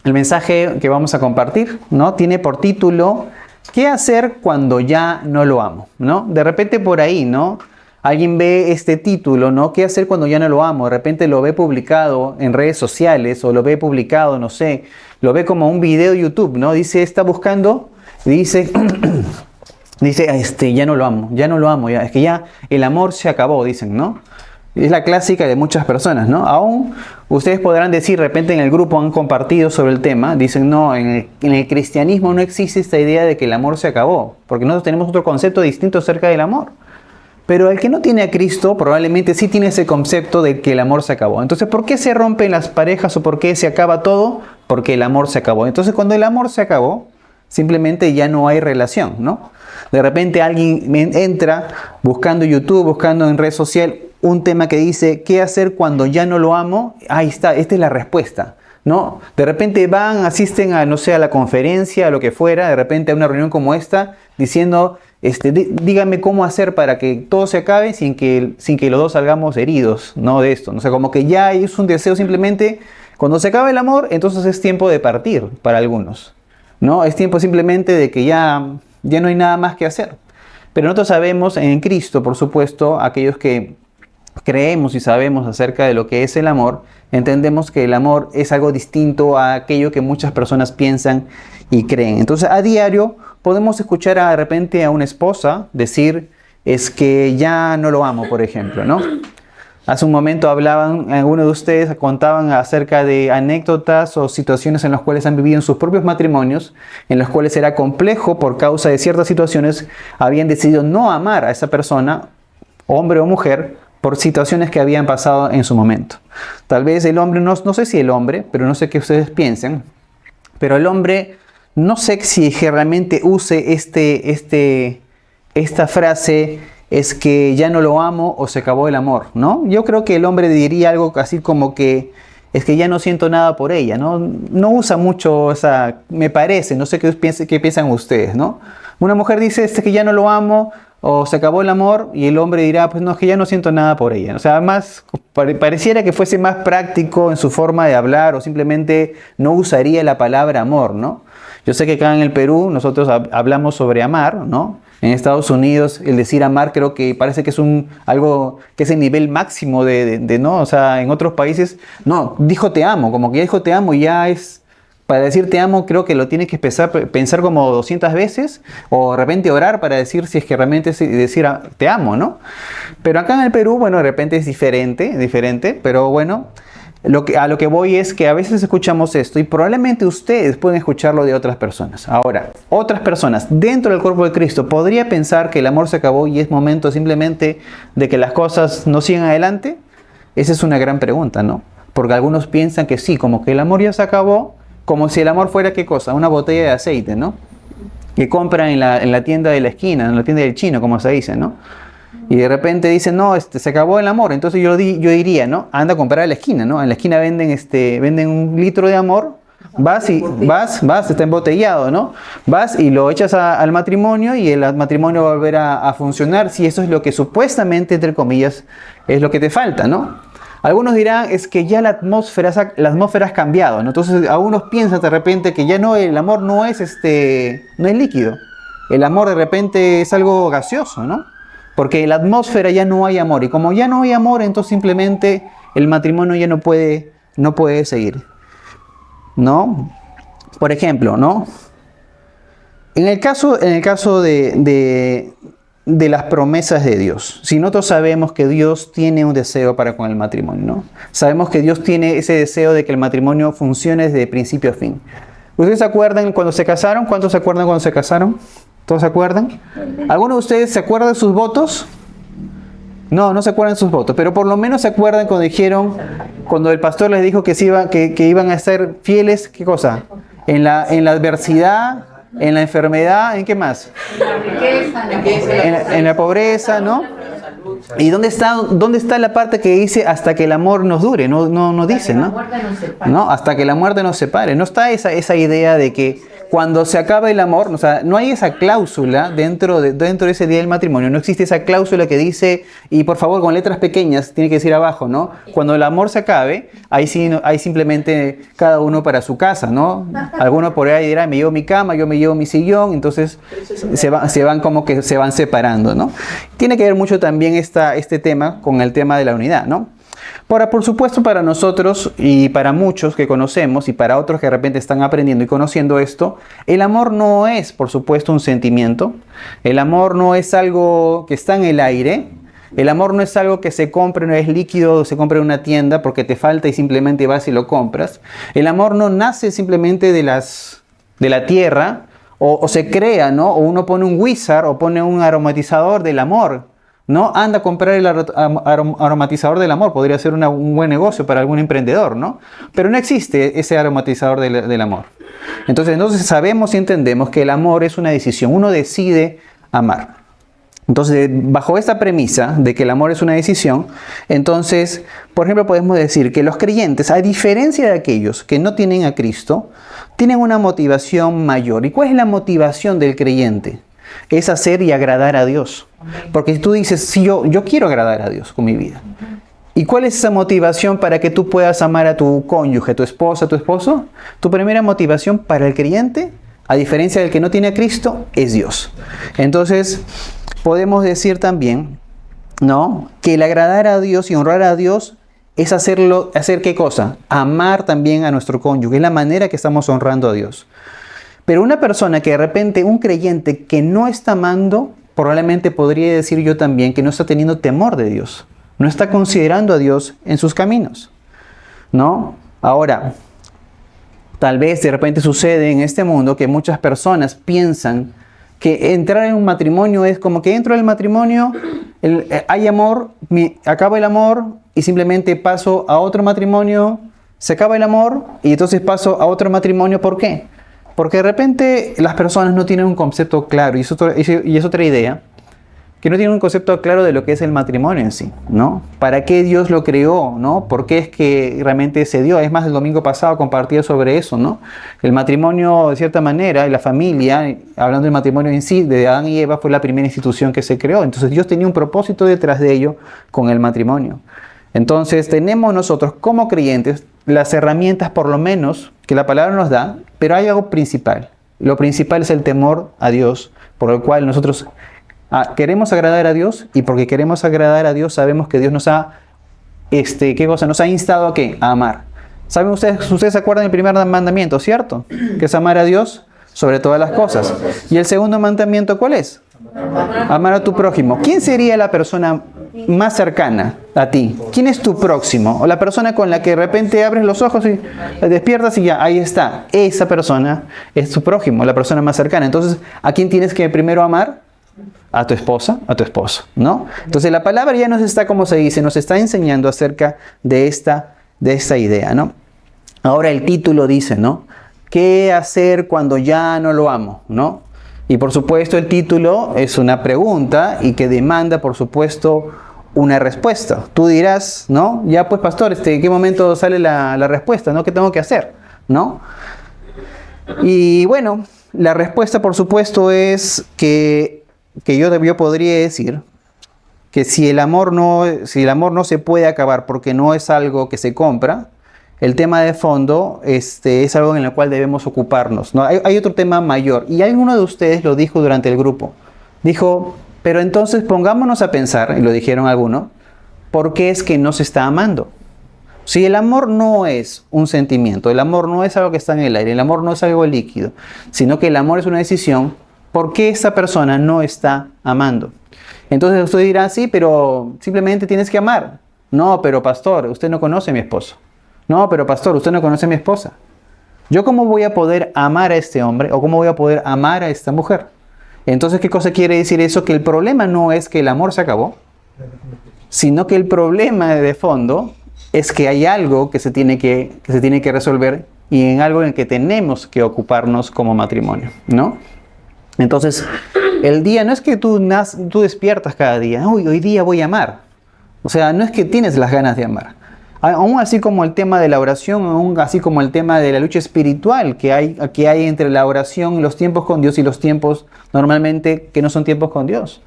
El mensaje que vamos a compartir, ¿no? Tiene por título, ¿qué hacer cuando ya no lo amo? ¿No? De repente por ahí, ¿no? Alguien ve este título, ¿no? ¿Qué hacer cuando ya no lo amo? De repente lo ve publicado en redes sociales o lo ve publicado, no sé, lo ve como un video de YouTube, ¿no? Dice, está buscando, dice, ya no lo amo, ya, es que ya el amor se acabó, dicen, ¿no? Es la clásica de muchas personas, ¿no? Aún ustedes podrán decir, de repente en el grupo han compartido sobre el tema, dicen, no, en el cristianismo no existe esta idea de que el amor se acabó, porque nosotros tenemos otro concepto distinto acerca del amor. Pero el que no tiene a Cristo probablemente sí tiene ese concepto de que el amor se acabó. Entonces, ¿por qué se rompen las parejas o por qué se acaba todo? Porque el amor se acabó. Entonces, cuando el amor se acabó, simplemente ya no hay relación, ¿no? De repente alguien entra buscando YouTube, buscando en red social un tema que dice, ¿qué hacer cuando ya no lo amo? Ahí está, esta es la respuesta, ¿no? De repente asisten a, no sé, a la conferencia, a lo que fuera, de repente a una reunión como esta, diciendo, dígame cómo hacer para que todo se acabe sin que los dos salgamos heridos, ¿no? De esto, ¿no? O sea, como que ya es un deseo simplemente, cuando se acaba el amor, entonces es tiempo de partir para algunos, ¿no? Es tiempo simplemente de que ya no hay nada más que hacer. Pero nosotros sabemos en Cristo, por supuesto, aquellos que creemos y sabemos acerca de lo que es el amor, entendemos que el amor es algo distinto a aquello que muchas personas piensan y creen. Entonces, a diario podemos escuchar de repente a una esposa decir, es que ya no lo amo, por ejemplo, ¿no? Hace un momento algunos de ustedes contaban acerca de anécdotas o situaciones en las cuales han vivido en sus propios matrimonios, en las cuales era complejo por causa de ciertas situaciones, habían decidido no amar a esa persona, hombre o mujer, por situaciones que habían pasado en su momento. Tal vez el hombre, no sé si el hombre, pero no sé qué ustedes piensen, pero el hombre no sé si realmente use esta frase, es que ya no lo amo o se acabó el amor, ¿no? Yo creo que el hombre diría algo así como que es que ya no siento nada por ella, ¿no? No usa mucho esa, me parece, no sé qué piensan ustedes, ¿no? Una mujer dice, es que ya no lo amo o se acabó el amor, y el hombre dirá, pues no, es que ya no siento nada por ella. O sea, más pareciera que fuese más práctico en su forma de hablar, o simplemente no usaría la palabra amor, ¿no? Yo sé que acá en el Perú nosotros hablamos sobre amar, ¿no? En Estados Unidos el decir amar creo que parece que es algo que es el nivel máximo ¿no? O sea, en otros países, no, dijo te amo, como que ya dijo te amo y ya es... Para decir te amo creo que lo tienes que pensar como 200 veces, o de repente orar para decir si es que realmente es decir te amo, ¿no? Pero acá en el Perú, bueno, de repente es diferente, pero bueno, a lo que voy es que a veces escuchamos esto y probablemente ustedes pueden escucharlo de otras personas. Ahora, otras personas dentro del cuerpo de Cristo podría pensar que el amor se acabó y es momento simplemente de que las cosas no sigan adelante. Esa es una gran pregunta, ¿no? Porque algunos piensan que sí, como que el amor ya se acabó, como si el amor fuera, ¿qué cosa? Una botella de aceite, ¿no? Que compran en la tienda de la esquina, en la tienda del chino, como se dice, ¿no? Y de repente dicen, no, se acabó el amor. Entonces yo diría, ¿no? Anda a comprar a la esquina, ¿no? En la esquina venden 1 litro de amor. Vas, está embotellado, ¿no? Vas y lo echas al matrimonio y el matrimonio va a volver a funcionar, si eso es lo que supuestamente, entre comillas, es lo que te falta, ¿no? Algunos dirán, es que ya la atmósfera ha cambiado, ¿no? Entonces, algunos piensan de repente que ya no, el amor no es líquido. El amor de repente es algo gaseoso, ¿no? Porque en la atmósfera ya no hay amor. Y como ya no hay amor, entonces simplemente el matrimonio ya no puede seguir, ¿no? Por ejemplo, ¿no? En el caso de las promesas de Dios. Si nosotros sabemos que Dios tiene un deseo para con el matrimonio, ¿no? Sabemos que Dios tiene ese deseo de que el matrimonio funcione desde principio a fin. ¿Ustedes se acuerdan cuando se casaron? ¿Cuántos se acuerdan cuando se casaron? ¿Todos se acuerdan? ¿Alguno de ustedes se acuerda de sus votos? No se acuerdan de sus votos, pero por lo menos se acuerdan cuando el pastor les dijo que iban a ser fieles, ¿qué cosa? En la adversidad, en la enfermedad, ¿en qué más? En la pobreza, ¿no? ¿Y dónde está la parte que dice hasta que el amor nos dure? No dice, ¿no? No, hasta que la muerte nos separe. No está esa idea de que cuando se acaba el amor, o sea, no hay esa cláusula dentro de ese día del matrimonio. No existe esa cláusula que dice, y por favor con letras pequeñas, tiene que decir abajo, ¿no? Cuando el amor se acabe, ahí sí, hay simplemente cada uno para su casa, ¿no? Alguno por ahí dirá, me llevo mi cama, yo me llevo mi sillón, entonces se van como que se van separando, ¿no? Tiene que ver mucho también este tema con el tema de la unidad, ¿no? Ahora, por supuesto, para nosotros y para muchos que conocemos y para otros que de repente están aprendiendo y conociendo esto, el amor no es, por supuesto, un sentimiento. El amor no es algo que está en el aire. El amor no es algo que se compre, no es líquido, se compra en una tienda porque te falta y simplemente vas y lo compras. El amor no nace simplemente de la tierra o se crea, ¿no? O uno pone un wizard o pone un aromatizador del amor. ¿No? Anda a comprar el aromatizador del amor. Podría ser un buen negocio para algún emprendedor, ¿no? Pero no existe ese aromatizador del amor. Entonces sabemos y entendemos que el amor es una decisión. Uno decide amar. Entonces, bajo esta premisa de que el amor es una decisión, entonces, por ejemplo, podemos decir que los creyentes, a diferencia de aquellos que no tienen a Cristo, tienen una motivación mayor. ¿Y cuál es la motivación del creyente? Es hacer y agradar a Dios. Porque si tú dices, sí, yo quiero agradar a Dios con mi vida. ¿Y cuál es esa motivación para que tú puedas amar a tu cónyuge, a tu esposa, a tu esposo? Tu primera motivación para el creyente, a diferencia del que no tiene a Cristo, es Dios. Entonces, podemos decir también, ¿no?, que el agradar a Dios y honrar a Dios es ¿hacer qué cosa? Amar también a nuestro cónyuge. Es la manera que estamos honrando a Dios. Pero una persona que de repente, un creyente que no está amando, probablemente podría decir yo también que no está teniendo temor de Dios. No está considerando a Dios en sus caminos, ¿no? Ahora, tal vez de repente sucede en este mundo que muchas personas piensan que entrar en un matrimonio es como que entro en el matrimonio, hay amor, acaba el amor y simplemente paso a otro matrimonio, se acaba el amor y entonces paso a otro matrimonio. ¿Por qué? Porque de repente las personas no tienen un concepto claro, y es otra idea, que no tienen un concepto claro de lo que es el matrimonio en sí, ¿no? ¿Para qué Dios lo creó, no? ¿Por qué es que realmente se dio? Es más, el domingo pasado compartí sobre eso, ¿no? El matrimonio, de cierta manera, y la familia, hablando del matrimonio en sí, de Adán y Eva, fue la primera institución que se creó. Entonces Dios tenía un propósito detrás de ello con el matrimonio. Entonces tenemos nosotros como creyentes las herramientas, por lo menos, que la palabra nos da, pero hay algo principal. Lo principal es el temor a Dios, por el cual nosotros queremos agradar a Dios, y porque queremos agradar a Dios sabemos que Dios nos ha, ¿qué cosa? Nos ha instado ¿a qué? A amar. ¿Saben ustedes se acuerdan del primer mandamiento, cierto? Que es amar a Dios sobre todas las cosas. ¿Y el segundo mandamiento cuál es? Amar a tu prójimo. ¿Quién sería la persona más cercana a ti? ¿Quién es tu próximo? O la persona con la que de repente abres los ojos y despiertas y ya, ahí está. Esa persona es tu prójimo, la persona más cercana. Entonces, ¿a quién tienes que primero amar? A tu esposa, a tu esposo, ¿no? Entonces, la palabra ya nos está, como se dice, nos está enseñando acerca de esta idea, ¿no? Ahora el título dice, ¿no? ¿Qué hacer cuando ya no lo amo, ¿no? Y por supuesto el título es una pregunta y que demanda, por supuesto, una respuesta. Tú dirás, ¿no? Ya pues, pastor, ¿en qué momento sale la respuesta, ¿no? ¿Qué tengo que hacer, ¿no? Y bueno, la respuesta, por supuesto, es que yo podría decir que si el amor no se puede acabar porque no es algo que se compra, el tema de fondo es algo en el cual debemos ocuparnos, ¿no? Hay otro tema mayor, y alguno de ustedes lo dijo durante el grupo. Dijo, pero entonces pongámonos a pensar, y lo dijeron algunos, ¿por qué es que no se está amando? Si el amor no es un sentimiento, el amor no es algo que está en el aire, el amor no es algo líquido, sino que el amor es una decisión, ¿por qué esa persona no está amando? Entonces usted dirá, sí, pero simplemente tienes que amar. No, pero pastor, usted no conoce a mi esposo. No, pero pastor, usted no conoce a mi esposa. ¿Yo cómo voy a poder amar a este hombre o cómo voy a poder amar a esta mujer? Entonces, ¿qué cosa quiere decir eso? Que el problema no es que el amor se acabó, sino que el problema de fondo es que hay algo que se tiene que resolver y en algo en el que tenemos que ocuparnos como matrimonio, ¿no? Entonces, El día no es que tú despiertas cada día, uy, hoy día voy a amar. O sea, no es que tienes las ganas de amar. Aún así como el tema de la oración, aún así como el tema de la lucha espiritual que hay entre la oración, los tiempos con Dios y los tiempos normalmente que no son tiempos con Dios.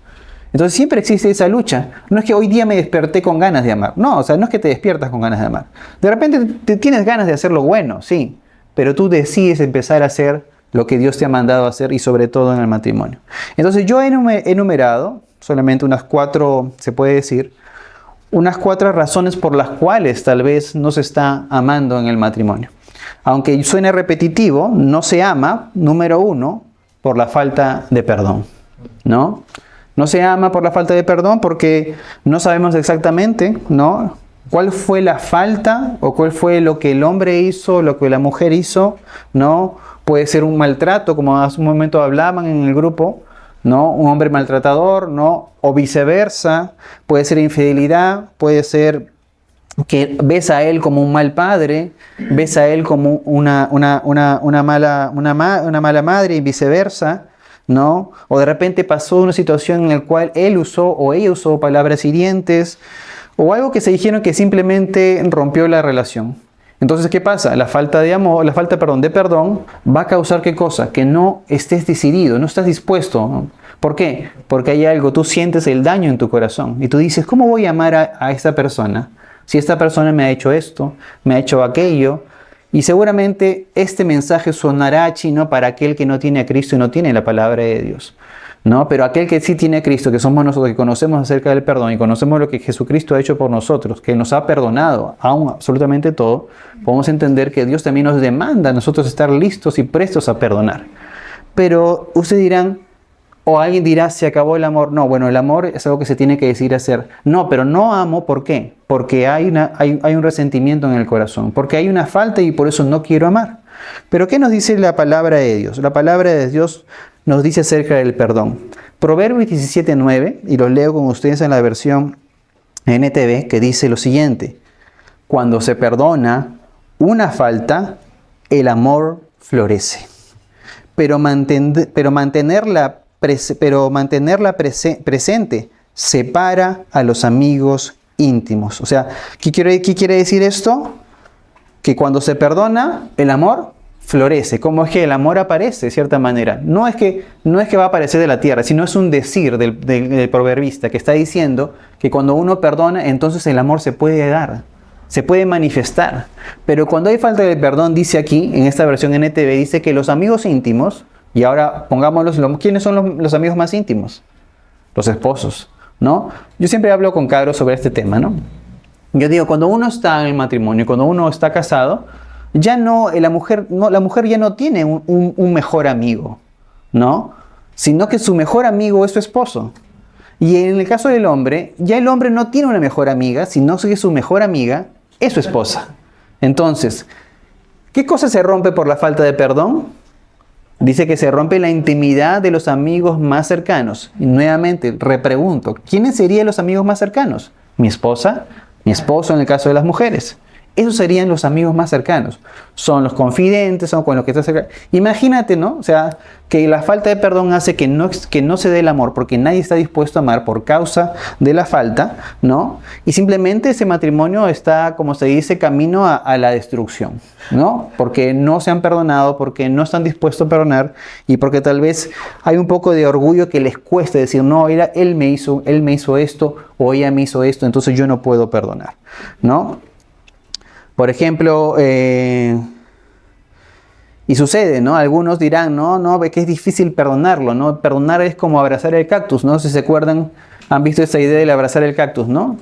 Entonces siempre existe esa lucha. No es que hoy día me desperté con ganas de amar. No, o sea, no es que te despiertas con ganas de amar. De repente te tienes ganas de hacer lo bueno, sí. Pero tú decides empezar a hacer lo que Dios te ha mandado a hacer y sobre todo en el matrimonio. Entonces yo he enumerado solamente unas 4, se puede decir, unas 4 razones por las cuales tal vez no se está amando en el matrimonio. Aunque suene repetitivo, no se ama, número 1, por la falta de perdón, ¿no? No se ama por la falta de perdón porque no sabemos exactamente, ¿no?, cuál fue la falta o cuál fue lo que el hombre hizo, lo que la mujer hizo, ¿no? Puede ser un maltrato, como hace un momento hablaban en el grupo, ¿no? Un hombre maltratador, ¿no? O viceversa, puede ser infidelidad, puede ser que ves a él como un mal padre, ves a él como una mala madre y viceversa, ¿no? O de repente pasó una situación en la cual él usó o ella usó palabras hirientes o algo que se dijeron que simplemente rompió la relación. Entonces, ¿qué pasa? La falta de amor, de perdón, va a causar ¿qué cosa? Que no estés decidido, no estás dispuesto, ¿no? ¿Por qué? Porque hay algo, tú sientes el daño en tu corazón y tú dices, ¿cómo voy a amar a esta persona? Si esta persona me ha hecho esto, me ha hecho aquello. Y seguramente este mensaje sonará chino para aquel que no tiene a Cristo y no tiene la palabra de Dios, ¿no? Pero aquel que sí tiene a Cristo, que somos nosotros, que conocemos acerca del perdón y conocemos lo que Jesucristo ha hecho por nosotros, que nos ha perdonado aún absolutamente todo, podemos entender que Dios también nos demanda a nosotros estar listos y prestos a perdonar. Pero ustedes dirán, o alguien dirá, ¿se acabó el amor? No, bueno, el amor es algo que se tiene que decidir hacer. No, pero no amo, ¿por qué? Porque hay un resentimiento en el corazón, porque hay una falta y por eso no quiero amar. Pero ¿qué nos dice la palabra de Dios? La palabra de Dios nos dice acerca del perdón. Proverbios 17:9, y lo leo con ustedes en la versión NTV, que dice lo siguiente: cuando se perdona una falta, el amor florece. Pero mantenerla presente separa a los amigos íntimos. O sea, ¿qué quiere decir esto? Que cuando se perdona, el amor florece. ¿Cómo es que el amor aparece de cierta manera? No es que va a aparecer de la tierra, sino es un decir del proverbista que está diciendo que cuando uno perdona, entonces el amor se puede dar, se puede manifestar. Pero cuando hay falta de perdón, dice aquí, en esta versión NTV, dice que los amigos íntimos, y ahora pongámoslos, ¿quiénes son los amigos más íntimos? Los esposos, ¿no? Yo siempre hablo con cabros sobre este tema, ¿no? Yo digo, cuando uno está en el matrimonio, cuando uno está casado, la mujer ya no tiene un mejor amigo, ¿no? Sino que su mejor amigo es su esposo. Y en el caso del hombre, ya el hombre no tiene una mejor amiga, sino que su mejor amiga es su esposa. Entonces, ¿qué cosa se rompe por la falta de perdón? Dice que se rompe la intimidad de los amigos más cercanos. Y nuevamente, repregunto, ¿quiénes serían los amigos más cercanos? ¿Mi esposa? ¿Mi esposo en el caso de las mujeres? Esos serían los amigos más cercanos. Son los confidentes, son con los que estás cerca. Imagínate, ¿no? O sea, que la falta de perdón hace que no se dé el amor porque nadie está dispuesto a amar por causa de la falta, ¿no? Y simplemente ese matrimonio está, como se dice, camino a la destrucción, ¿no? Porque no se han perdonado, porque no están dispuestos a perdonar y porque tal vez hay un poco de orgullo que les cueste decir, no, él me hizo esto o ella me hizo esto, entonces yo no puedo perdonar, ¿no? Por ejemplo, y sucede, ¿no? Algunos dirán, no, ve que es difícil perdonarlo, ¿no? Perdonar es como abrazar el cactus, ¿no? Si se acuerdan, han visto esa idea de abrazar el cactus, ¿no?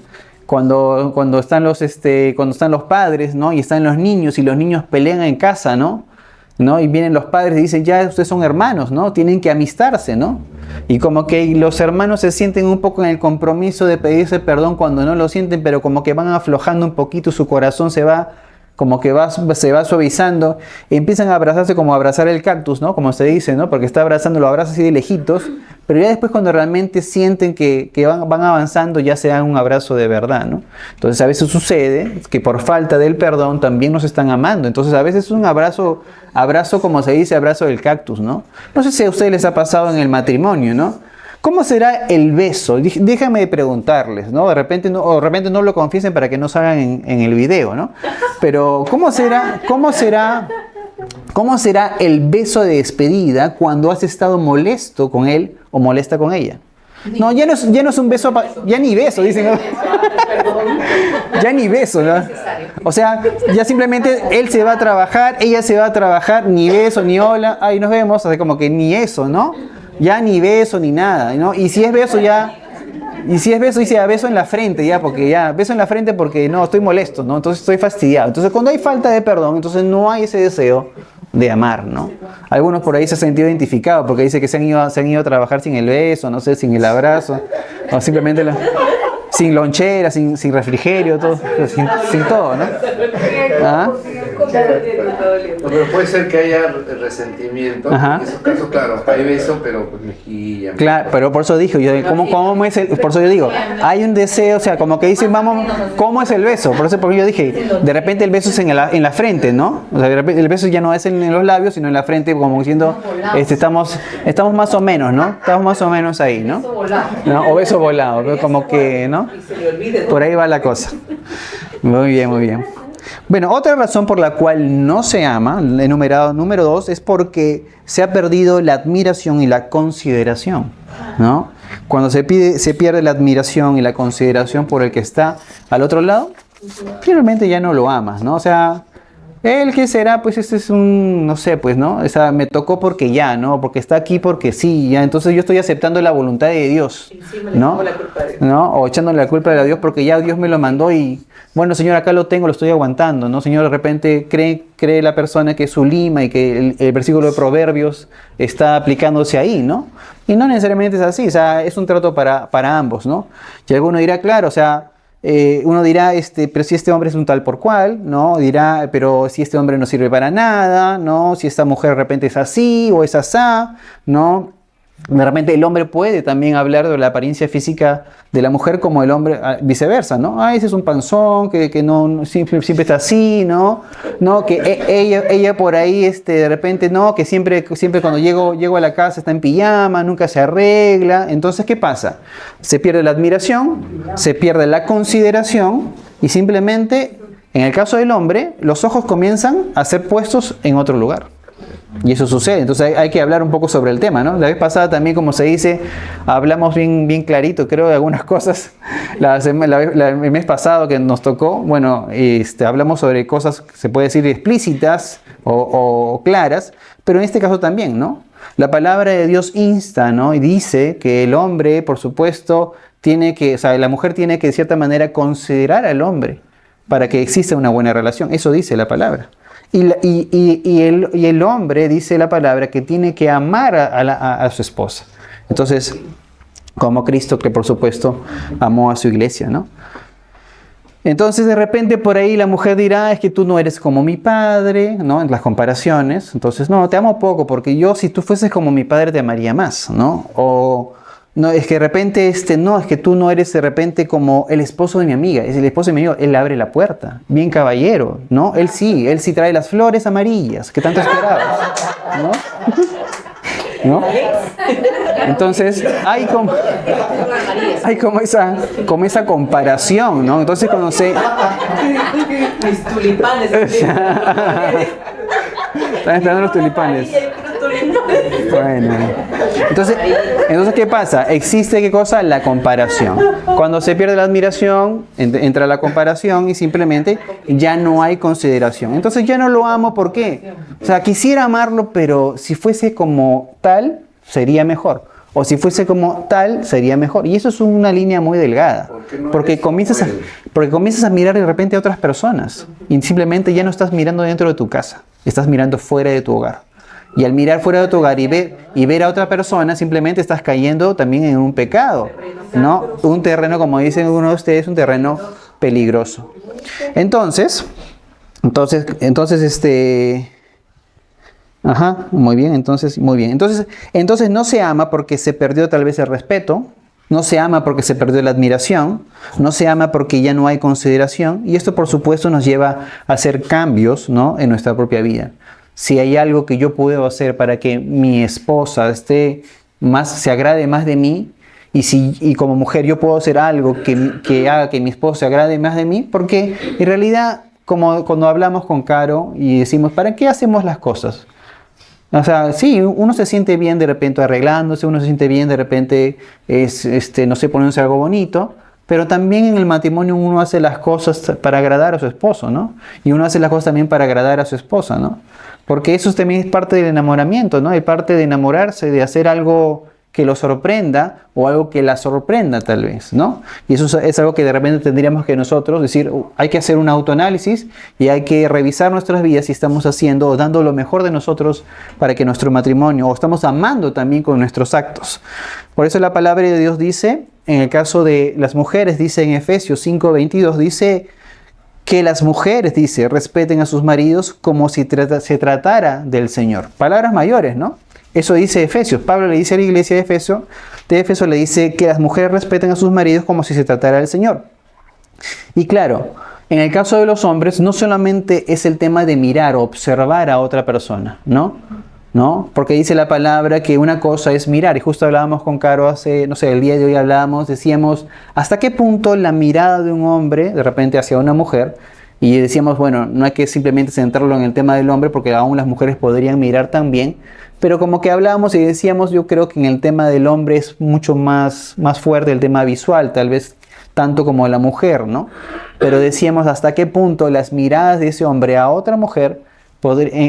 Cuando están los padres, ¿no? Y están los niños y los niños pelean en casa, ¿no? Y vienen los padres y dicen, ya ustedes son hermanos, ¿no? Tienen que amistarse, ¿no? Y como que los hermanos se sienten un poco en el compromiso de pedirse perdón cuando no lo sienten, pero como que van aflojando un poquito, su corazón se va suavizando, y empiezan a abrazarse como abrazar el cactus, ¿no? Como se dice, ¿no? Porque lo abraza así de lejitos, pero ya después cuando realmente sienten que van avanzando, ya se dan un abrazo de verdad, ¿no? Entonces a veces sucede que por falta del perdón también nos están amando. Entonces a veces es un abrazo como se dice, abrazo del cactus, ¿no? No sé si a ustedes les ha pasado en el matrimonio, ¿no? ¿Cómo será el beso? Déjame preguntarles, ¿no? De repente no lo confiesen para que no salgan en el video, ¿no? Pero ¿cómo será el beso de despedida cuando has estado molesto con él o molesta con ella? No, ya no es un beso, ya ni beso, dicen. Ya ni beso, ¿no? O sea, ya simplemente él se va a trabajar, ella se va a trabajar, ni beso, ni hola, ahí nos vemos, o sea, como que ni eso, ¿no? Ya ni beso, ni nada, ¿no? Y si es beso ya, dice beso en la frente, ya, porque ya, beso en la frente porque no, estoy molesto, ¿no? Entonces estoy fastidiado. Entonces cuando hay falta de perdón, entonces no hay ese deseo de amar, ¿no? Algunos por ahí se han sentido identificados porque dice que se han ido a trabajar sin el beso, no sé, sin el abrazo, o simplemente sin lonchera, sin refrigerio, todo, sin todo, ¿no? ¿Ah? Pero puede ser que haya resentimiento. Ajá. En esos casos, claro, hay beso, pero pues mejilla. Claro, pero por eso dije, por eso yo digo, hay un deseo, o sea, como que dicen, vamos, ¿cómo es el beso? Porque yo dije, de repente el beso es en la frente, ¿no? O sea, de repente el beso ya no es en los labios, sino en la frente, como diciendo, estamos más o menos, ¿no? Estamos más o menos ahí, ¿no? ¿No? O beso volado, como que, ¿no? Por ahí va la cosa. Muy bien, muy bien. Bueno, otra razón por la cual no se ama, enumerado número 2, es porque se ha perdido la admiración y la consideración, ¿no? Cuando se pierde la admiración y la consideración por el que está al otro lado, finalmente ya no lo amas, ¿no? O sea, él que será, pues este es no sé, pues, ¿no? O sea, me tocó porque ya, ¿no? Porque está aquí porque sí, ya. Entonces yo estoy aceptando la voluntad de Dios, ¿no? ¿No? O echándole la culpa a Dios porque ya Dios me lo mandó y, bueno, Señor, acá lo tengo, lo estoy aguantando, ¿no? Señor, de repente cree la persona que es su lima y que el versículo de Proverbios está aplicándose ahí, ¿no? Y no necesariamente es así, o sea, es un trato para ambos, ¿no? Y alguno dirá, claro, o sea, uno dirá, pero si este hombre es un tal por cual, ¿no? Dirá, pero si este hombre no sirve para nada, ¿no? Si esta mujer de repente es así o es asá, ¿no? De repente el hombre puede también hablar de la apariencia física de la mujer como el hombre, viceversa, ¿no? Ah, ese es un panzón, que no siempre está así, ¿no? No, que ella por ahí, de repente, no, que siempre cuando llego a la casa está en pijama, nunca se arregla. Entonces, ¿qué pasa? Se pierde la admiración, se pierde la consideración y simplemente, en el caso del hombre, los ojos comienzan a ser puestos en otro lugar. Y eso sucede, entonces hay que hablar un poco sobre el tema, ¿no? La vez pasada también, como se dice, hablamos bien clarito, creo, de algunas cosas. El mes pasado que nos tocó, bueno, hablamos sobre cosas, se puede decir, explícitas o claras, pero en este caso también, ¿no? La palabra de Dios insta, ¿no? Y dice que el hombre, por supuesto, la mujer tiene que de cierta manera considerar al hombre para que exista una buena relación. Eso dice la palabra. Y el hombre, dice la palabra, que tiene que amar a su esposa. Entonces, como Cristo, que por supuesto amó a su iglesia, ¿no? Entonces, de repente, por ahí la mujer dirá, es que tú no eres como mi padre, ¿no? En las comparaciones. Entonces, no, te amo poco, porque yo, si tú fueses como mi padre, te amaría más, ¿no? O, no, es que de repente, no, es que tú no eres de repente como el esposo de mi amiga. Es el esposo de mi amigo, él abre la puerta, bien caballero, ¿no? Él sí trae las flores amarillas que tanto esperabas, ¿no? Entonces, hay como esa comparación, ¿no? Entonces, cuando se... Mis tulipanes. Están esperando los tulipanes. Bueno. Entonces, ¿qué pasa? Existe, ¿qué cosa? La comparación. Cuando se pierde la admiración, entra la comparación y simplemente ya no hay consideración. Entonces ya no lo amo, ¿por qué? O sea, quisiera amarlo, pero si fuese como tal, sería mejor. O si fuese como tal, sería mejor. Y eso es una línea muy delgada. Porque comienzas a mirar de repente a otras personas. Y simplemente ya no estás mirando dentro de tu casa. Estás mirando fuera de tu hogar. Y al mirar fuera de tu hogar y ver a otra persona, simplemente estás cayendo también en un pecado, ¿no? Un terreno, como dicen uno de ustedes, un terreno peligroso. Entonces, ajá, muy bien. Entonces no se ama porque se perdió tal vez el respeto, no se ama porque se perdió la admiración, no se ama porque ya no hay consideración, y esto por supuesto nos lleva a hacer cambios, ¿no? En nuestra propia vida. Si hay algo que yo puedo hacer para que mi esposa se agrade más de mí, y como mujer yo puedo hacer algo que haga que mi esposo se agrade más de mí, porque en realidad, como cuando hablamos con Caro y decimos, ¿para qué hacemos las cosas? O sea, sí, uno se siente bien de repente arreglándose, uno se siente bien de repente, no sé, poniéndose algo bonito, pero también en el matrimonio uno hace las cosas para agradar a su esposo, ¿no? Y uno hace las cosas también para agradar a su esposa, ¿no? Porque eso también es parte del enamoramiento, ¿no? Es parte de enamorarse, de hacer algo que lo sorprenda o algo que la sorprenda tal vez, ¿no? Y eso es algo que de repente tendríamos que nosotros decir, hay que hacer un autoanálisis y hay que revisar nuestras vidas si estamos haciendo o dando lo mejor de nosotros para que nuestro matrimonio, o estamos amando también con nuestros actos. Por eso la palabra de Dios dice, en el caso de las mujeres, dice en Efesios 5:22, dice que las mujeres, dice, respeten a sus maridos como si se tratara del Señor. Palabras mayores, ¿no? Eso dice Efesios. Pablo le dice a la iglesia de Éfeso le dice que las mujeres respeten a sus maridos como si se tratara del Señor. Y claro, en el caso de los hombres, no solamente es el tema de mirar o observar a otra persona, ¿no? Porque dice la palabra que una cosa es mirar. Y justo hablábamos con Caro hace, no sé, el día de hoy decíamos, ¿hasta qué punto la mirada de un hombre, de repente hacia una mujer, y decíamos, bueno, no hay que simplemente centrarlo en el tema del hombre, porque aún las mujeres podrían mirar también, pero como que hablábamos y decíamos, yo creo que en el tema del hombre es mucho más fuerte el tema visual, tal vez tanto como la mujer, ¿no? Pero decíamos hasta qué punto las miradas de ese hombre a otra mujer,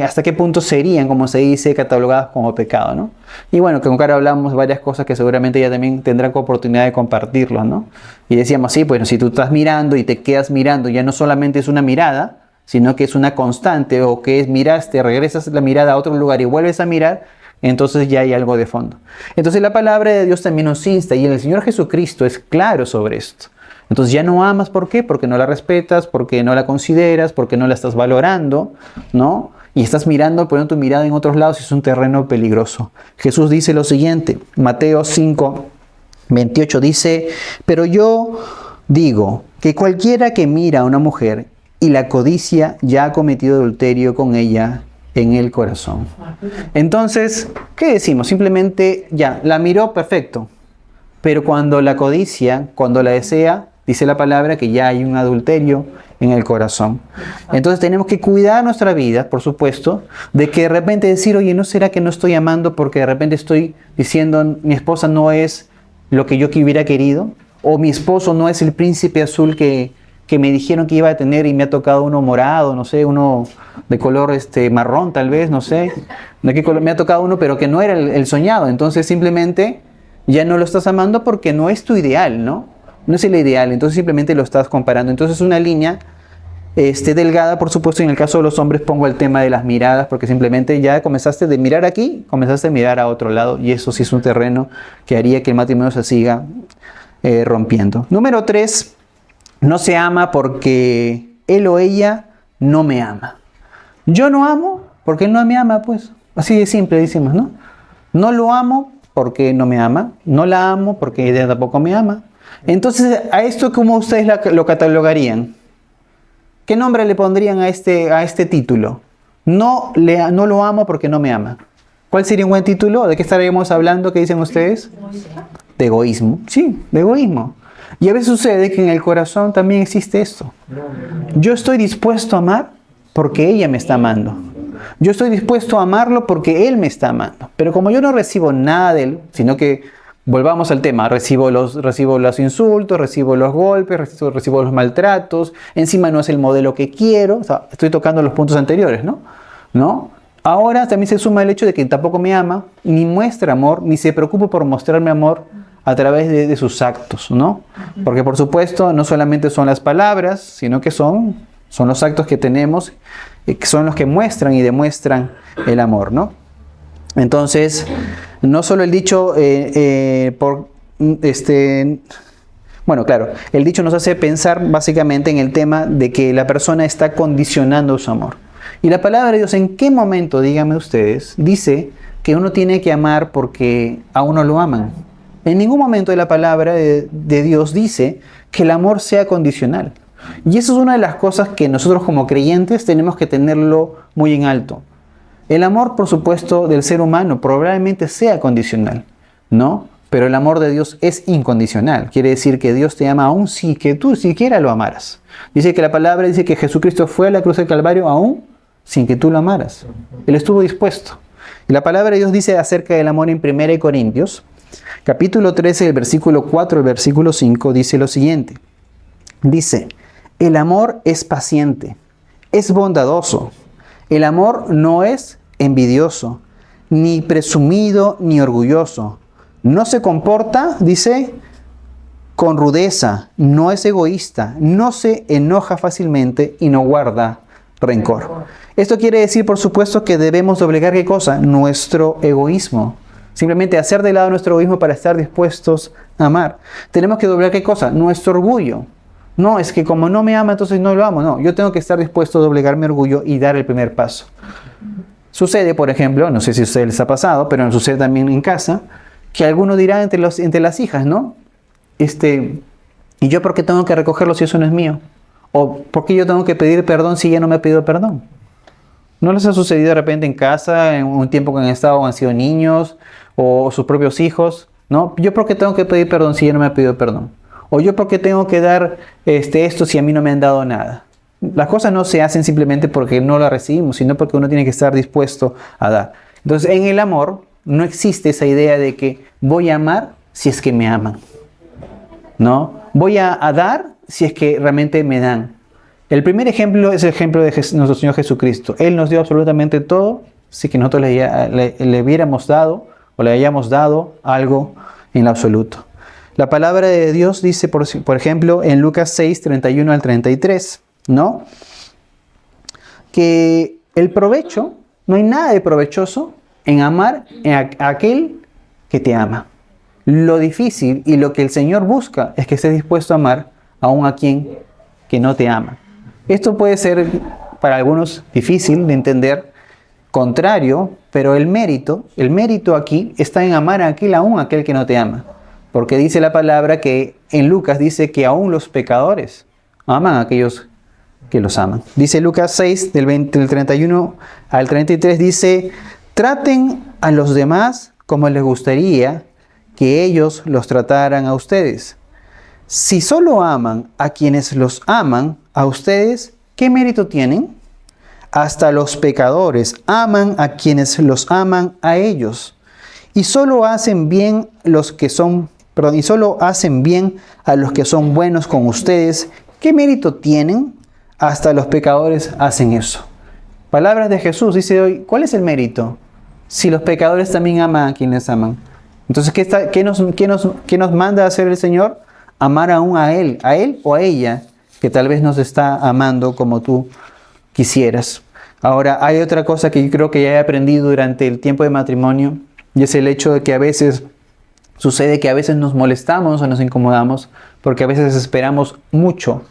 hasta qué punto serían, como se dice, catalogadas como pecado, ¿no? Y bueno, con Caro hablamos de varias cosas que seguramente ella también tendrá oportunidad de compartirlo, ¿no? Y decíamos, sí, bueno, si tú estás mirando y te quedas mirando, ya no solamente es una mirada, sino que es una constante, o que es miraste, regresas la mirada a otro lugar y vuelves a mirar, entonces ya hay algo de fondo. Entonces la palabra de Dios también nos insta, y el Señor Jesucristo es claro sobre esto. Entonces ya no amas, ¿por qué? Porque no la respetas, porque no la consideras, porque no la estás valorando, ¿no? Y estás mirando, poniendo tu mirada en otros lados, y es un terreno peligroso. Jesús dice lo siguiente, Mateo 5:28 dice, pero yo digo que cualquiera que mira a una mujer y la codicia ya ha cometido adulterio con ella en el corazón. Entonces, ¿qué decimos? Simplemente ya, la miró, perfecto. Pero cuando la codicia, cuando la desea, dice la palabra que ya hay un adulterio en el corazón. Entonces tenemos que cuidar nuestra vida, por supuesto, de que de repente decir, oye, ¿no será que no estoy amando porque de repente estoy diciendo mi esposa no es lo que yo hubiera querido? O mi esposo no es el príncipe azul que me dijeron que iba a tener y me ha tocado uno morado, no sé, uno de color marrón tal vez, no sé. De qué color me ha tocado uno, pero que no era el soñado. Entonces simplemente ya no lo estás amando porque no es tu ideal, ¿no? No es el ideal, entonces simplemente lo estás comparando. Entonces es una línea delgada, por supuesto. En el caso de los hombres pongo el tema de las miradas, porque simplemente ya comenzaste de mirar aquí, comenzaste a mirar a otro lado, y eso sí es un terreno que haría que el matrimonio se siga rompiendo. Número 3, no se ama porque él o ella no me ama. Yo no amo porque él no me ama, pues. Así de simple decimos, ¿no? No lo amo porque no me ama, no la amo porque ella tampoco me ama. Entonces, ¿a esto cómo ustedes lo catalogarían? ¿Qué nombre le pondrían a este título? No lo amo porque no me ama. ¿Cuál sería un buen título? ¿De qué estaríamos hablando? ¿Qué dicen ustedes? De egoísmo. Sí, de egoísmo. Y a veces sucede que en el corazón también existe esto. Yo estoy dispuesto a amar porque ella me está amando. Yo estoy dispuesto a amarlo porque él me está amando. Pero como yo no recibo nada de él, sino que, volvamos al tema, recibo los insultos, recibo los golpes, recibo los maltratos, encima no es el modelo que quiero, o sea, estoy tocando los puntos anteriores, ¿no? Ahora también se suma el hecho de que tampoco me ama, ni muestra amor, ni se preocupa por mostrarme amor a través de sus actos, ¿no? Porque por supuesto no solamente son las palabras, sino que son los actos que tenemos, que son los que muestran y demuestran el amor, ¿no? Entonces, no solo el dicho, bueno, claro, el dicho nos hace pensar básicamente en el tema de que la persona está condicionando su amor. Y la palabra de Dios, ¿en qué momento, díganme ustedes, dice que uno tiene que amar porque a uno lo aman? En ningún momento de la palabra de Dios dice que el amor sea condicional. Y eso es una de las cosas que nosotros como creyentes tenemos que tenerlo muy en alto. El amor, por supuesto, del ser humano probablemente sea condicional, ¿no? pero el amor de Dios es incondicional. Quiere decir que Dios te ama aún sin que tú siquiera lo amaras. Dice que la palabra dice que Jesucristo fue a la cruz del Calvario aún sin que tú lo amaras. Él estuvo dispuesto. Y la palabra de Dios dice acerca del amor en 1 Corintios, capítulo 13, el versículo 4 al versículo 5, dice lo siguiente. Dice, el amor es paciente, es bondadoso. El amor no es envidioso, ni presumido, ni orgulloso. No se comporta, dice, con rudeza, no es egoísta, no se enoja fácilmente y no guarda rencor. Esto quiere decir, por supuesto, que debemos doblegar ¿qué cosa? Nuestro egoísmo. Simplemente hacer de lado nuestro egoísmo para estar dispuestos a amar. Tenemos que doblegar ¿qué cosa? Nuestro orgullo. No, es que como no me ama, entonces no lo amo. No, yo tengo que estar dispuesto a doblegar mi orgullo y dar el primer paso. Sucede, por ejemplo, no sé si a ustedes les ha pasado, pero nos sucede también en casa, que alguno dirá entre las hijas, ¿no? ¿Y yo por qué tengo que recogerlo si eso no es mío? ¿O por qué yo tengo que pedir perdón si ella no me ha pedido perdón? ¿No les ha sucedido de repente en casa, en un tiempo que han estado, han sido niños, o sus propios hijos? ¿No? ¿Yo por qué tengo que pedir perdón si ella no me ha pedido perdón? ¿O yo por qué tengo que dar esto si a mí no me han dado nada? Las cosas no se hacen simplemente porque no las recibimos, sino porque uno tiene que estar dispuesto a dar. Entonces, en el amor no existe esa idea de que voy a amar si es que me aman. ¿No? Voy a dar si es que realmente me dan. El primer ejemplo es el ejemplo de nuestro Señor Jesucristo. Él nos dio absolutamente todo, si que nosotros le hubiéramos dado o le hayamos dado algo en lo absoluto. La palabra de Dios dice, por ejemplo, en Lucas 6, 31 al 33, ¿no? Que el provecho, no hay nada de provechoso en amar a aquel que te ama. Lo difícil y lo que el Señor busca es que estés dispuesto a amar aún a quien que no te ama. Esto puede ser para algunos difícil de entender, contrario, pero el mérito aquí está en amar a aquel que no te ama. Porque dice la palabra que en Lucas dice que aún los pecadores aman a aquellos que los aman. Dice Lucas 6, del 31 al 33, dice, traten a los demás como les gustaría que ellos los trataran a ustedes. Si solo aman a quienes los aman a ustedes, ¿qué mérito tienen? Hasta los pecadores aman a quienes los aman a ellos. Y solo hacen bien a los que son buenos con ustedes. ¿Qué mérito tienen? Hasta los pecadores hacen eso. Palabras de Jesús, dice hoy, ¿cuál es el mérito? Si los pecadores también aman a quienes aman. Entonces, ¿qué nos manda a hacer el Señor? Amar aún a Él o a ella, que tal vez nos está amando como tú quisieras. Ahora, hay otra cosa que yo creo que ya he aprendido durante el tiempo de matrimonio, y es el hecho de que a veces sucede que a veces nos molestamos o nos incomodamos, porque a veces esperamos mucho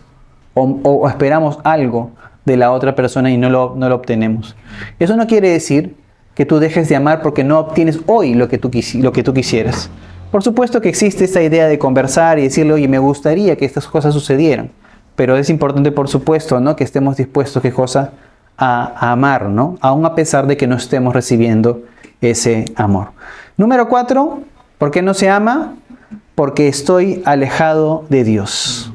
o esperamos algo de la otra persona y no lo obtenemos. Eso no quiere decir que tú dejes de amar porque no obtienes hoy lo que tú quisieras. Por supuesto que existe esta idea de conversar y decirle, oye, me gustaría que estas cosas sucedieran. Pero es importante, por supuesto, ¿no? Que estemos dispuestos a amar, ¿no? Aún a pesar de que no estemos recibiendo ese amor. Número 4, ¿por qué no se ama? Porque estoy alejado de Dios.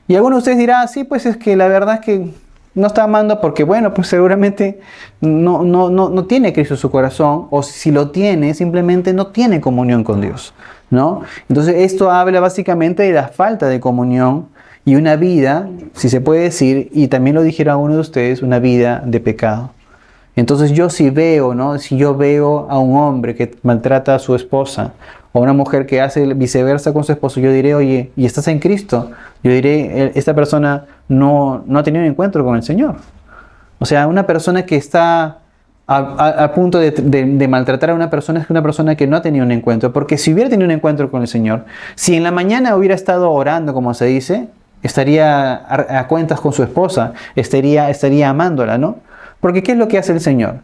Y algunos de ustedes dirán, sí, pues es que la verdad es que no está amando porque, bueno, pues seguramente no tiene Cristo en su corazón, o si lo tiene, simplemente no tiene comunión con Dios, ¿no? Entonces esto habla básicamente de la falta de comunión y una vida, si se puede decir, y también lo dijera uno de ustedes, una vida de pecado. Entonces si yo veo a un hombre que maltrata a su esposa, o a una mujer que hace viceversa con su esposo, yo diré, oye, ¿y estás en Cristo? Yo diré, esta persona no ha tenido un encuentro con el Señor. O sea, una persona que está a punto de maltratar a una persona es una persona que no ha tenido un encuentro. Porque si hubiera tenido un encuentro con el Señor, si en la mañana hubiera estado orando, como se dice, estaría a cuentas con su esposa, estaría amándola, ¿no? Porque ¿qué es lo que hace el Señor?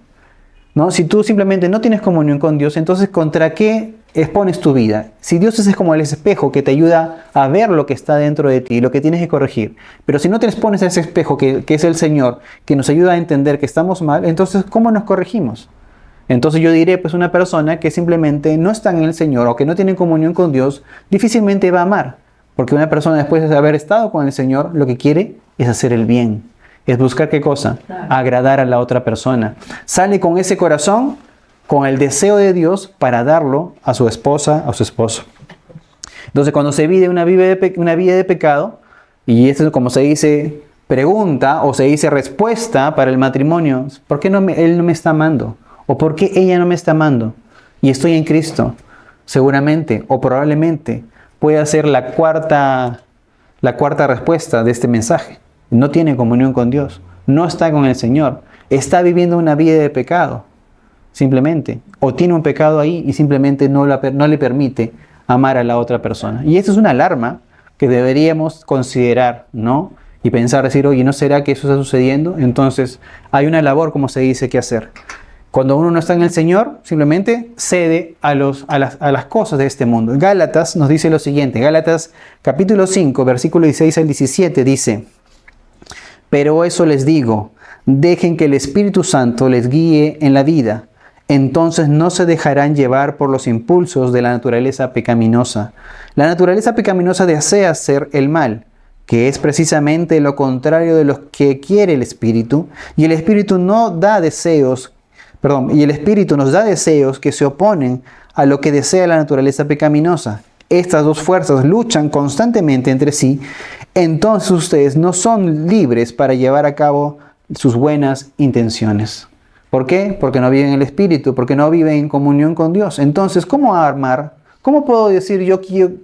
¿No? Si tú simplemente no tienes comunión con Dios, entonces ¿contra qué expones tu vida? Si Dios es como el espejo que te ayuda a ver lo que está dentro de ti, lo que tienes que corregir. Pero si no te expones a ese espejo que es el Señor, que nos ayuda a entender que estamos mal, entonces ¿cómo nos corregimos? Entonces yo diré, pues una persona que simplemente no está en el Señor o que no tiene comunión con Dios, difícilmente va a amar. Porque una persona después de haber estado con el Señor, lo que quiere es hacer el bien. Es buscar ¿qué cosa? Agradar a la otra persona. Sale con ese corazón, con el deseo de Dios para darlo a su esposa, a su esposo. Entonces cuando se vive una vida de pecado, y esto como se dice pregunta o se dice respuesta para el matrimonio, ¿por qué él no me está amando? ¿O por qué ella no me está amando? Y estoy en Cristo. Seguramente o probablemente puede ser la cuarta respuesta de este mensaje. No tiene comunión con Dios, no está con el Señor, está viviendo una vida de pecado, simplemente. O tiene un pecado ahí y simplemente no le permite amar a la otra persona. Y esto es una alarma que deberíamos considerar, ¿no? Y pensar, decir, oye, ¿no será que eso está sucediendo? Entonces hay una labor, como se dice, que hacer. Cuando uno no está en el Señor, simplemente cede a las cosas de este mundo. Gálatas nos dice lo siguiente. Gálatas capítulo 5, versículo 16 al 17 dice: pero eso les digo, dejen que el Espíritu Santo les guíe en la vida. Entonces no se dejarán llevar por los impulsos de la naturaleza pecaminosa. La naturaleza pecaminosa desea hacer el mal, que es precisamente lo contrario de lo que quiere el Espíritu, y el Espíritu nos da deseos que se oponen a lo que desea la naturaleza pecaminosa. Estas dos fuerzas luchan constantemente entre sí, entonces ustedes no son libres para llevar a cabo sus buenas intenciones. ¿Por qué? Porque no viven en el Espíritu, porque no viven en comunión con Dios. Entonces, ¿cómo amar? ¿Cómo puedo decir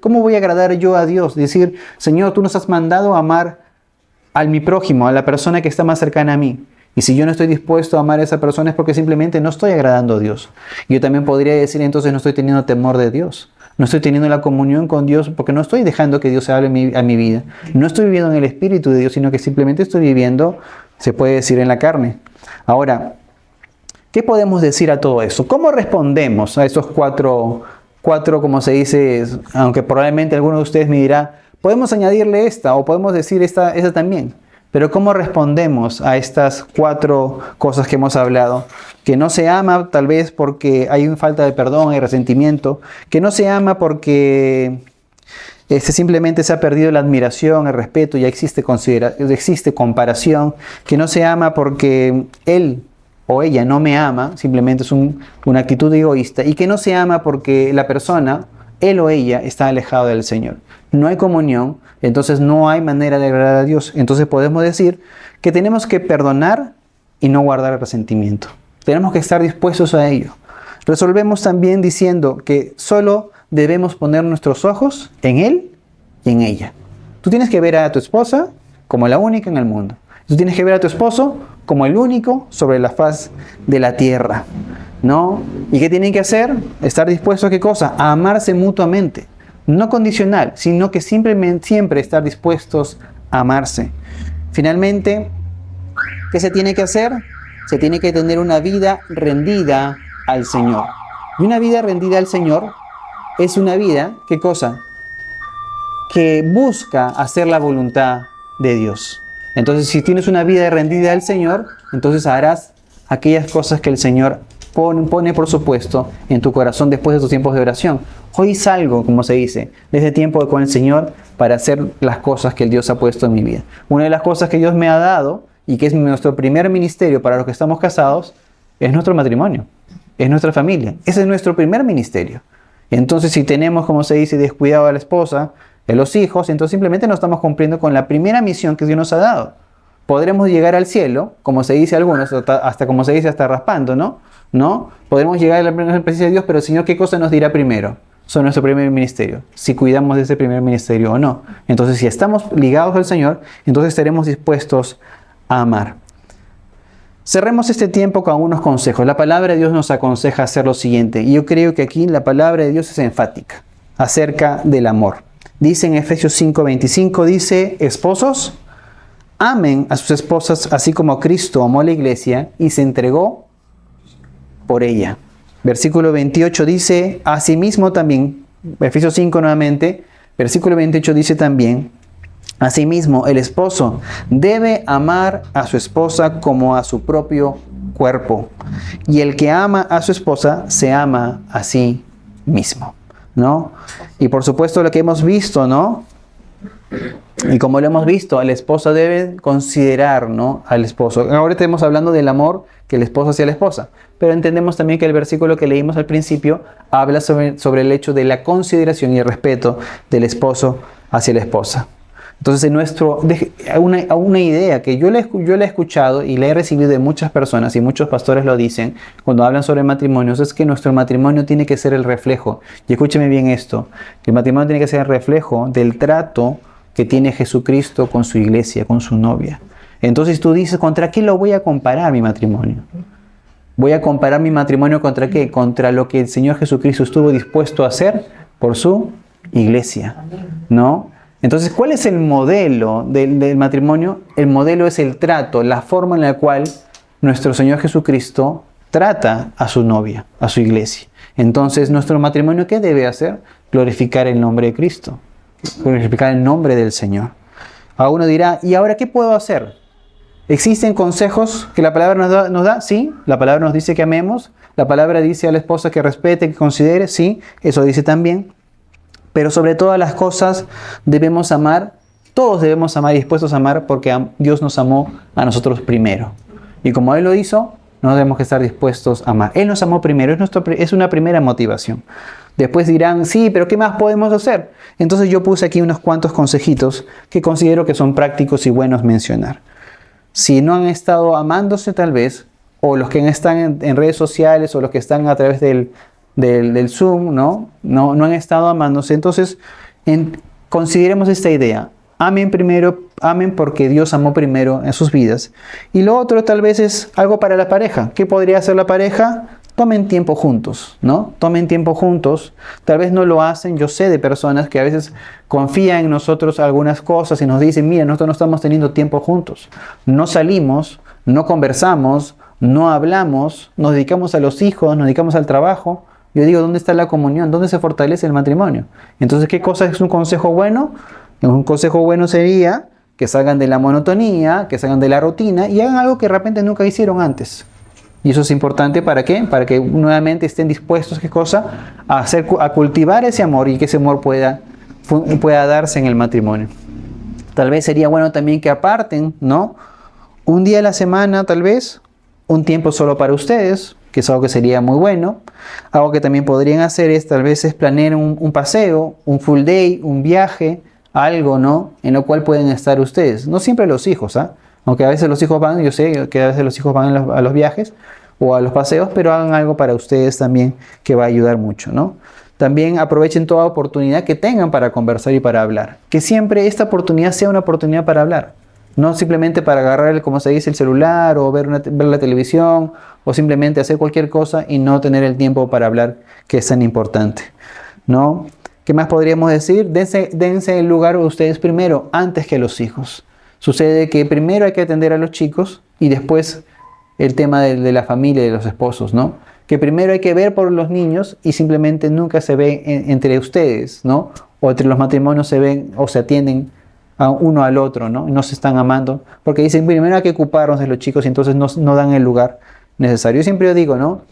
cómo voy a agradar yo a Dios? Decir, Señor, tú nos has mandado a amar a mi prójimo, a la persona que está más cercana a mí. Y si yo no estoy dispuesto a amar a esa persona es porque simplemente no estoy agradando a Dios. Yo también podría decir, entonces no estoy teniendo temor de Dios. No estoy teniendo la comunión con Dios porque no estoy dejando que Dios hable a mi vida. No estoy viviendo en el Espíritu de Dios, sino que simplemente estoy viviendo, se puede decir, en la carne. Ahora, ¿qué podemos decir a todo eso? ¿Cómo respondemos a esos cuatro, como se dice, aunque probablemente alguno de ustedes me dirá, podemos añadirle esta o podemos decir esta también? Pero ¿cómo respondemos a estas 4 cosas que hemos hablado? Que no se ama tal vez porque hay una falta de perdón y resentimiento. Que no se ama porque simplemente se ha perdido la admiración, el respeto, ya existe comparación. Que no se ama porque él o ella no me ama, simplemente es una actitud egoísta. Y que no se ama porque la persona, él o ella, está alejado del Señor. No hay comunión, entonces no hay manera de agradar a Dios. Entonces podemos decir que tenemos que perdonar y no guardar el resentimiento. Tenemos que estar dispuestos a ello. Resolvemos también diciendo que solo debemos poner nuestros ojos en Él y en ella. Tú tienes que ver a tu esposa como la única en el mundo. Tú tienes que ver a tu esposo como el único sobre la faz de la tierra, ¿no? ¿Y qué tienen que hacer? Estar dispuestos a ¿qué cosa? A amarse mutuamente. No condicional, sino que siempre estar dispuestos a amarse. Finalmente, ¿qué se tiene que hacer? Se tiene que tener una vida rendida al Señor. Y una vida rendida al Señor es una vida, ¿qué cosa? Que busca hacer la voluntad de Dios. Entonces, si tienes una vida rendida al Señor, entonces harás aquellas cosas que el Señor pone por supuesto en tu corazón después de tus tiempos de oración. Hoy salgo, como se dice, de ese tiempo con el Señor para hacer las cosas que el Dios ha puesto en mi vida. Una de las cosas que Dios me ha dado y que es nuestro primer ministerio para los que estamos casados es nuestro matrimonio, es nuestra familia. Ese es nuestro primer ministerio. Entonces, si tenemos, como se dice, descuidado a la esposa, a los hijos, entonces simplemente no estamos cumpliendo con la primera misión que Dios nos ha dado. Podremos llegar al cielo, como se dice algunos, hasta como se dice, hasta raspando, ¿no? Podremos llegar a la presencia de Dios, pero el Señor, ¿qué cosa nos dirá primero? Sobre nuestro primer ministerio, si cuidamos de ese primer ministerio o no. Entonces, si estamos ligados al Señor, entonces estaremos dispuestos a amar. Cerremos este tiempo con algunos consejos. La palabra de Dios nos aconseja hacer lo siguiente, y yo creo que aquí la palabra de Dios es enfática acerca del amor. Dice en Efesios 5:25, dice, esposos, amen a sus esposas así como Cristo amó a la iglesia y se entregó por ella. Versículo 28 dice, asimismo también, Efesios 5 nuevamente, versículo 28 dice también, asimismo el esposo debe amar a su esposa como a su propio cuerpo. Y el que ama a su esposa se ama a sí mismo, ¿no? Y por supuesto lo que hemos visto, ¿no? Y como lo hemos visto, la esposa debe considerar, ¿no?, al esposo. Ahora estamos hablando del amor que el esposo hacia la esposa, pero entendemos también que el versículo que leímos al principio habla sobre el hecho de la consideración y el respeto del esposo hacia la esposa. Entonces, una idea que yo la he escuchado y la he recibido de muchas personas, y muchos pastores lo dicen cuando hablan sobre matrimonios, es que nuestro matrimonio tiene que ser el reflejo. Y escúcheme bien esto, el matrimonio tiene que ser el reflejo del trato que tiene Jesucristo con su iglesia, con su novia. Entonces tú dices, ¿contra qué lo voy a comparar mi matrimonio? ¿Voy a comparar mi matrimonio contra qué? Contra lo que el Señor Jesucristo estuvo dispuesto a hacer por su iglesia, ¿no? Entonces, ¿cuál es el modelo del matrimonio? El modelo es el trato, la forma en la cual nuestro Señor Jesucristo trata a su novia, a su iglesia. Entonces, nuestro matrimonio, ¿qué debe hacer? Glorificar el nombre de Cristo, glorificar el nombre del Señor. A uno dirá, ¿y ahora qué puedo hacer? ¿Existen consejos que la palabra nos da? Sí, la palabra nos dice que amemos. La palabra dice a la esposa que respete, que considere. Sí, eso dice también. Pero sobre todas las cosas debemos amar. Todos debemos amar y dispuestos a amar porque Dios nos amó a nosotros primero. Y como Él lo hizo, no debemos que estar dispuestos a amar. Él nos amó primero, es una primera motivación. Después dirán, sí, pero ¿qué más podemos hacer? Entonces yo puse aquí unos cuantos consejitos que considero que son prácticos y buenos mencionar. Si no han estado amándose tal vez, o los que están en redes sociales, o los que están a través del Zoom, no han estado amándose, entonces consideremos esta idea. Amen primero, amen porque Dios amó primero en sus vidas. Y lo otro tal vez es algo para la pareja. ¿Qué podría hacer la pareja? Tomen tiempo juntos, ¿no? Tomen tiempo juntos. Tal vez no lo hacen. Yo sé de personas que a veces confían en nosotros algunas cosas y nos dicen, mira, nosotros no estamos teniendo tiempo juntos. No salimos, no conversamos, no hablamos, nos dedicamos a los hijos, nos dedicamos al trabajo. Yo digo, ¿dónde está la comunión? ¿Dónde se fortalece el matrimonio? Entonces, ¿qué cosa es un consejo bueno? Un consejo bueno sería que salgan de la monotonía, que salgan de la rutina y hagan algo que de repente nunca hicieron antes. Y eso es importante, ¿para qué? Para que nuevamente estén dispuestos, ¿qué cosa? A cultivar ese amor y que ese amor pueda darse en el matrimonio. Tal vez sería bueno también que aparten, ¿no? Un día a la semana, tal vez, un tiempo solo para ustedes, que es algo que sería muy bueno. Algo que también podrían hacer es, tal vez, es planear un paseo, un full day, un viaje, algo, ¿no? En lo cual pueden estar ustedes. No siempre los hijos, ¿ah? Aunque a veces los hijos van, yo sé que a veces los hijos van a los viajes o a los paseos, pero hagan algo para ustedes también que va a ayudar mucho, ¿no? También aprovechen toda oportunidad que tengan para conversar y para hablar. Que siempre esta oportunidad sea una oportunidad para hablar. No simplemente para agarrar, como se dice, el celular o ver la televisión o simplemente hacer cualquier cosa y no tener el tiempo para hablar, que es tan importante, ¿no? ¿Qué más podríamos decir? Dense el lugar ustedes primero, antes que los hijos. Sucede que primero hay que atender a los chicos y después el tema de la familia y de los esposos, ¿no? Que primero hay que ver por los niños y simplemente nunca se ve entre ustedes, ¿no? O entre los matrimonios se ven o se atienden a uno al otro, ¿no? No se están amando porque dicen, primero hay que ocuparnos de los chicos y entonces no dan el lugar necesario. Yo siempre digo, ¿no?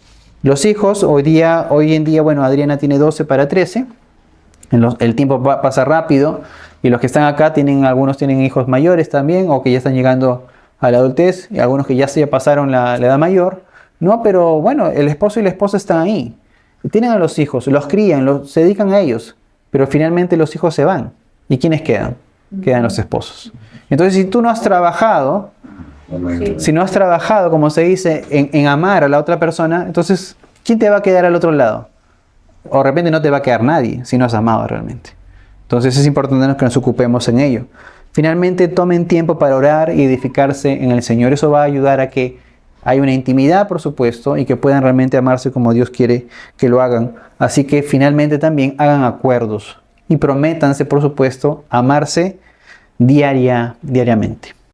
Los hijos, hoy en día, bueno, Adriana tiene 12 para 13. El tiempo pasa rápido y los que están acá algunos tienen hijos mayores también o que ya están llegando a la adultez y algunos que ya pasaron la edad mayor, ¿no? Pero bueno, el esposo y la esposa están ahí. Tienen a los hijos, los crían, se dedican a ellos, pero finalmente los hijos se van. ¿Y quiénes quedan? Quedan los esposos. Entonces, si tú no has trabajado, como se dice, en amar a la otra persona, entonces, ¿quién te va a quedar al otro lado? O de repente no te va a quedar nadie si no has amado realmente. Entonces es importante que nos ocupemos en ello. Finalmente, tomen tiempo para orar y edificarse en el Señor. Eso va a ayudar a que haya una intimidad, por supuesto, y que puedan realmente amarse como Dios quiere que lo hagan. Así que finalmente también hagan acuerdos y prométanse, por supuesto, amarse diariamente.